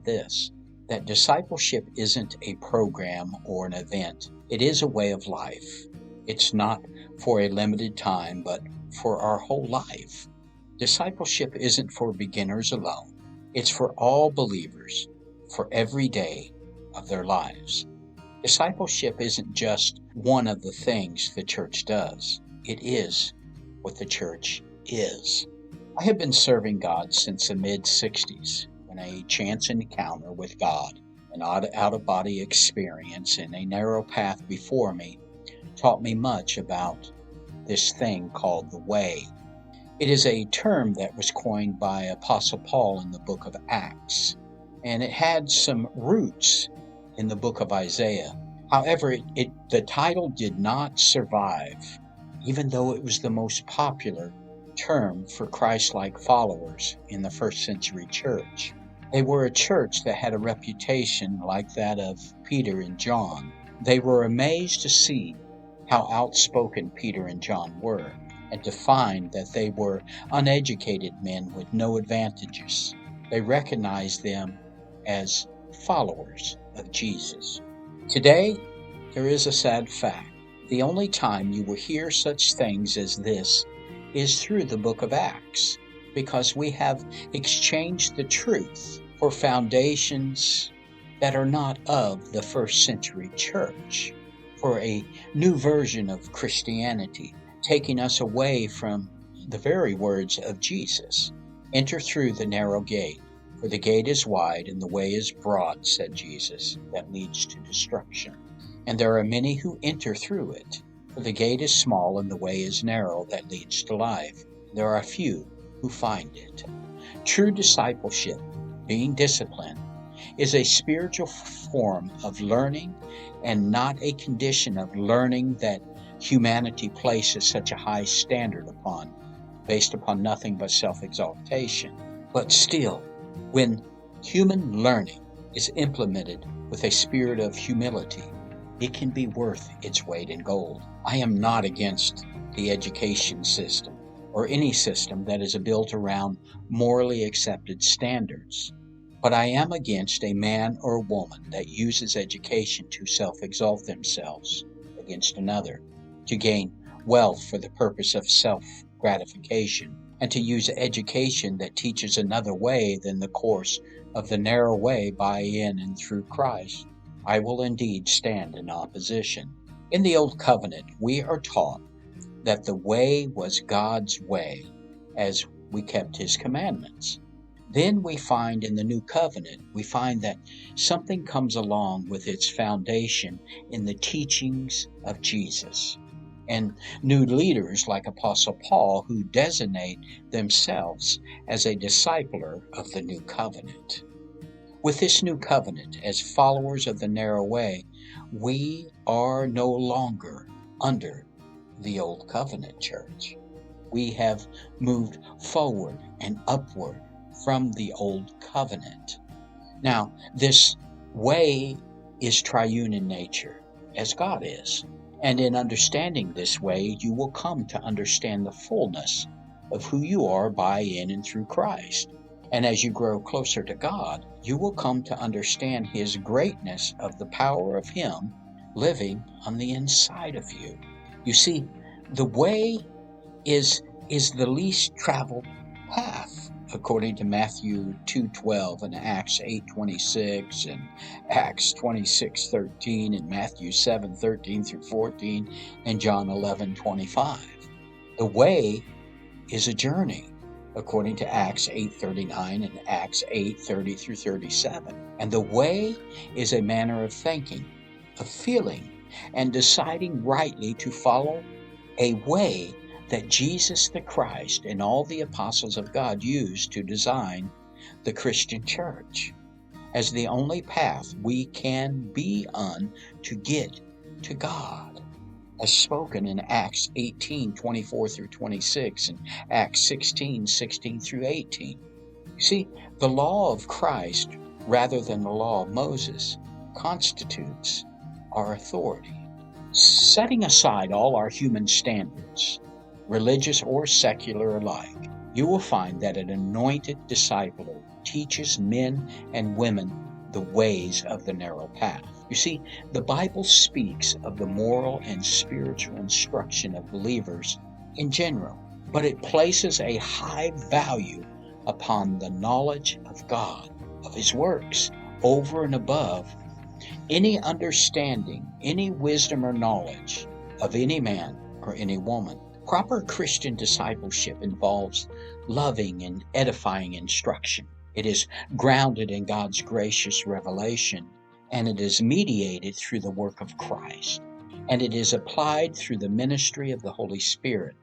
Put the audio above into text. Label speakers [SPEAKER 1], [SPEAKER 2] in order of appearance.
[SPEAKER 1] this, that discipleship isn't a program or an event. It is a way of life. It's not for a limited time, but for our whole life. Discipleship isn't for beginners alone. It's for all believers, for every day of their lives. Discipleship isn't just one of the things the church does. It is what the church is. I have been serving God since the mid-60s, when a chance encounter with God, an out-of-body experience, and a narrow path before me taught me much about this thing called the way. It is a term that was coined by Apostle Paul in the book of Acts, and it had some roots in the book of Isaiah. However, the title did not survive, even though it was the most popular term for Christ-like followers in the first century church. They were a church that had a reputation like that of Peter and John. They were amazed to see how outspoken Peter and John were, and to find that they were uneducated men with no advantages. They recognized them as followers of Jesus. Today, there is a sad fact. The only time you will hear such things as this is through the book of Acts, because we have exchanged the truth for foundations that are not of the first century church, for a new version of Christianity, taking us away from the very words of Jesus. Enter through the narrow gate, for the gate is wide and the way is broad, said Jesus, that leads to destruction. And there are many who enter through it. For the gate is small and the way is narrow that leads to life. There are few who find it. True discipleship, being disciplined, is a spiritual form of learning and not a condition of learning that humanity places such a high standard upon, based upon nothing but self-exaltation. But still, when human learning is implemented with a spirit of humility, it can be worth its weight in gold. I am not against the education system or any system that is built around morally accepted standards. But I am against a man or woman that uses education to self-exalt themselves against another, to gain wealth for the purpose of self-gratification, and to use education that teaches another way than the course of the narrow way by, in, and through Christ. I will indeed stand in opposition. In the Old Covenant, we are taught that the way was God's way as we kept His commandments. Then we find in the New Covenant, we find that something comes along with its foundation in the teachings of Jesus. And new leaders like Apostle Paul, who designate themselves as a discipler of the New Covenant. With this new covenant, as followers of the narrow way, we are no longer under the old covenant church. We have moved forward and upward from the old covenant. Now, this way is triune in nature, as God is. And in understanding this way, you will come to understand the fullness of who you are by, in, and through Christ. And as you grow closer to God, you will come to understand His greatness of the power of Him living on the inside of you. You see, the way is the least traveled path, according to Matthew 2:12 and Acts 8:26 and Acts 26:13 and Matthew 7:13 through 14 and John 11:25. The way is a journey, according to Acts 8:39 and Acts 8:30 through 37. And the way is a manner of thinking, of feeling, and deciding rightly to follow a way that Jesus the Christ and all the apostles of God used to design the Christian church as the only path we can be on to get to God, as spoken in Acts 18:24 through 26 and Acts 16:16 through 18. You see, the law of Christ, rather than the law of Moses, constitutes our authority. Setting aside all our human standards, religious or secular alike, you will find that an anointed discipler teaches men and women the ways of the narrow path. You see, the Bible speaks of the moral and spiritual instruction of believers in general, but it places a high value upon the knowledge of God, of His works, over and above any understanding, any wisdom or knowledge of any man or any woman. Proper Christian discipleship involves loving and edifying instruction. It is grounded in God's gracious revelation, and it is mediated through the work of Christ, and it is applied through the ministry of the Holy Spirit